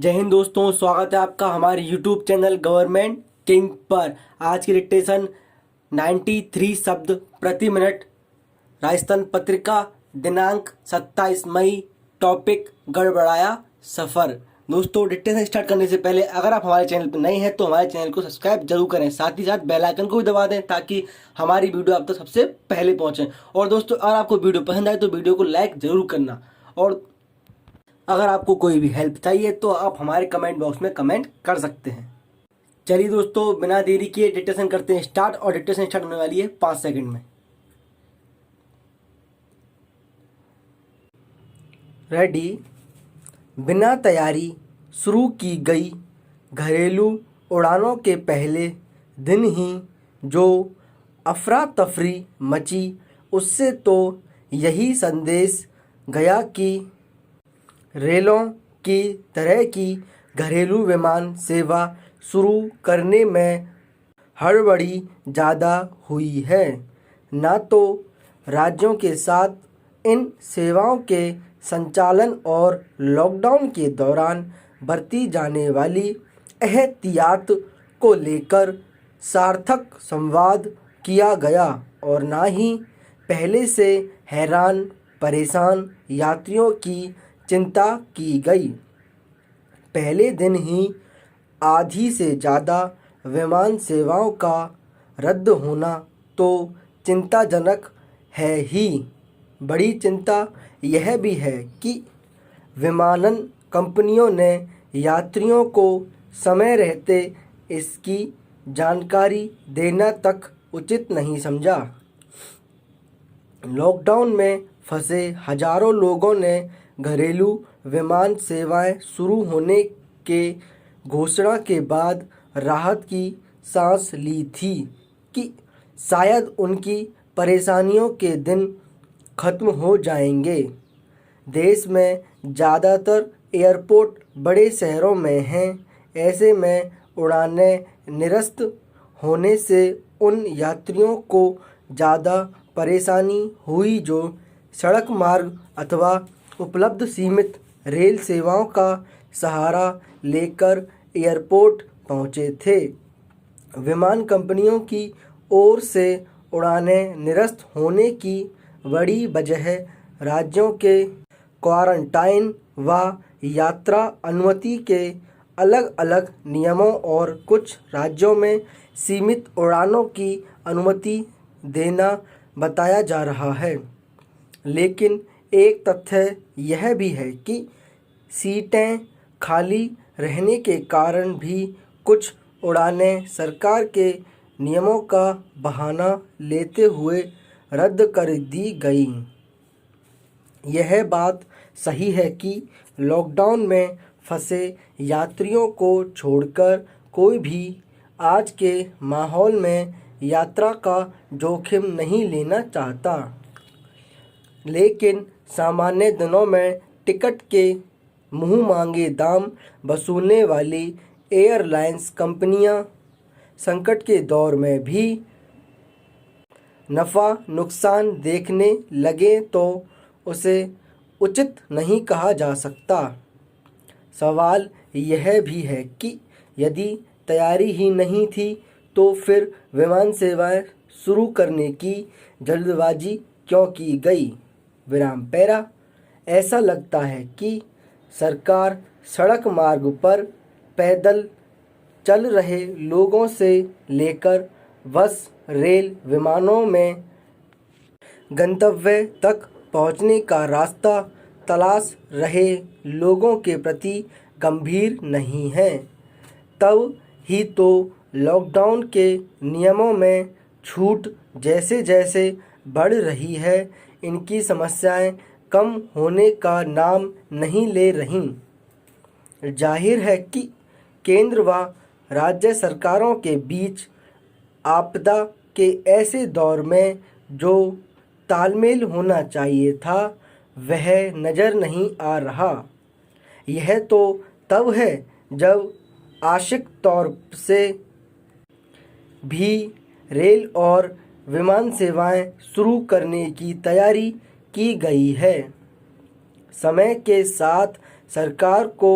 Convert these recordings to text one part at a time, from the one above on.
जय हिंद दोस्तों, स्वागत है आपका हमारे यूट्यूब चैनल गवर्नमेंट किंग पर। आज की डिक्टेशन 93 शब्द प्रति मिनट। राजस्थान पत्रिका, दिनांक 27 मई। टॉपिक गड़बड़ाया सफ़र। दोस्तों, डिक्टेशन स्टार्ट करने से पहले अगर आप हमारे चैनल पर नए हैं तो हमारे चैनल को सब्सक्राइब जरूर करें, साथ ही साथ बेल आइकन को भी दबा दें ताकि हमारी वीडियो आप तक सबसे पहले पहुंचे। और दोस्तों, अगर आपको वीडियो पसंद आए तो वीडियो को लाइक जरूर करना। और अगर आपको कोई भी हेल्प चाहिए तो आप हमारे कमेंट बॉक्स में कमेंट कर सकते हैं। चलिए दोस्तों, बिना देरी किए डिक्टेशन करते हैं स्टार्ट। और डिक्टेशन स्टार्ट होने वाली है 5 सेकंड में। रेडी। बिना तैयारी शुरू की गई घरेलू उड़ानों के पहले दिन ही जो अफरा तफरी मची, उससे तो यही संदेश गया कि रेलों की तरह की घरेलू विमान सेवा शुरू करने में हड़बड़ी ज़्यादा हुई है। न तो राज्यों के साथ इन सेवाओं के संचालन और लॉकडाउन के दौरान बरती जाने वाली एहतियात को लेकर सार्थक संवाद किया गया और न ही पहले से हैरान परेशान यात्रियों की चिंता की गई। पहले दिन ही आधी से ज़्यादा विमान सेवाओं का रद्द होना तो चिंताजनक है ही। बड़ी चिंता यह भी है कि विमानन कंपनियों ने यात्रियों को समय रहते इसकी जानकारी देना तक उचित नहीं समझा। लॉकडाउन में फंसे हजारों लोगों ने घरेलू विमान सेवाएं शुरू होने के घोषणा के बाद राहत की सांस ली थी कि शायद उनकी परेशानियों के दिन खत्म हो जाएंगे। देश में ज़्यादातर एयरपोर्ट बड़े शहरों में हैं। ऐसे में उड़ानें निरस्त होने से उन यात्रियों को ज़्यादा परेशानी हुई जो सड़क मार्ग अथवा उपलब्ध सीमित रेल सेवाओं का सहारा लेकर एयरपोर्ट पहुंचे थे। विमान कंपनियों की ओर से उड़ानें निरस्त होने की बड़ी वजह राज्यों के क्वारंटाइन व यात्रा अनुमति के अलग अलग नियमों और कुछ राज्यों में सीमित उड़ानों की अनुमति देना बताया जा रहा है। लेकिन एक तथ्य यह भी है कि सीटें खाली रहने के कारण भी कुछ उड़ानें सरकार के नियमों का बहाना लेते हुए रद्द कर दी गईं। यह बात सही है कि लॉकडाउन में फंसे यात्रियों को छोड़कर कोई भी आज के माहौल में यात्रा का जोखिम नहीं लेना चाहता। लेकिन सामान्य दिनों में टिकट के मुंह मांगे दाम वसूलने वाली एयरलाइंस कंपनियां संकट के दौर में भी नफ़ा नुकसान देखने लगे तो उसे उचित नहीं कहा जा सकता। सवाल यह भी है कि यदि तैयारी ही नहीं थी तो फिर विमान सेवाएं शुरू करने की जल्दबाजी क्यों की गई। विराम पैरा। ऐसा लगता है कि सरकार सड़क मार्ग पर पैदल चल रहे लोगों से लेकर बस रेल विमानों में गंतव्य तक पहुंचने का रास्ता तलाश रहे लोगों के प्रति गंभीर नहीं है। तब ही तो लॉकडाउन के नियमों में छूट जैसे जैसे बढ़ रही है, इनकी समस्याएं कम होने का नाम नहीं ले रहीं। जाहिर है कि केंद्र व राज्य सरकारों के बीच आपदा के ऐसे दौर में जो तालमेल होना चाहिए था वह नज़र नहीं आ रहा। यह तो तब है जब आंशिक तौर से भी रेल और विमान सेवाएं शुरू करने की तैयारी की गई है। समय के साथ सरकार को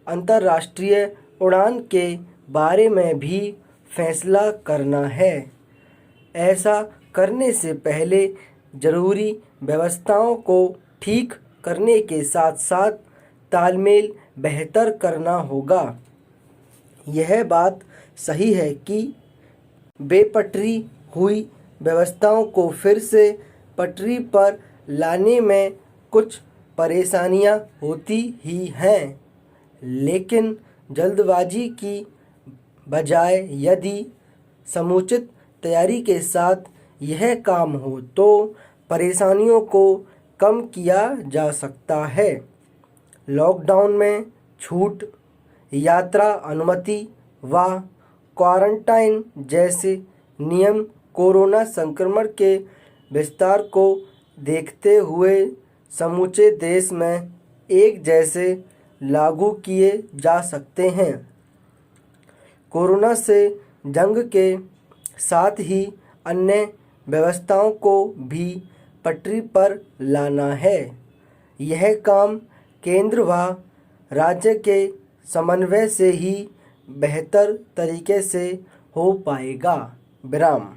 अंतर्राष्ट्रीय उड़ान के बारे में भी फैसला करना है। ऐसा करने से पहले ज़रूरी व्यवस्थाओं को ठीक करने के साथ साथ तालमेल बेहतर करना होगा। यह बात सही है कि बेपटरी हुई व्यवस्थाओं को फिर से पटरी पर लाने में कुछ परेशानियां होती ही हैं, लेकिन जल्दबाजी की बजाय यदि समुचित तैयारी के साथ यह काम हो तो परेशानियों को कम किया जा सकता है। लॉकडाउन में छूट, यात्रा अनुमति व क्वारंटाइन जैसे नियम कोरोना संक्रमण के विस्तार को देखते हुए समूचे देश में एक जैसे लागू किए जा सकते हैं। कोरोना से जंग के साथ ही अन्य व्यवस्थाओं को भी पटरी पर लाना है। यह काम केंद्र व राज्य के समन्वय से ही बेहतर तरीके से हो पाएगा। विराम।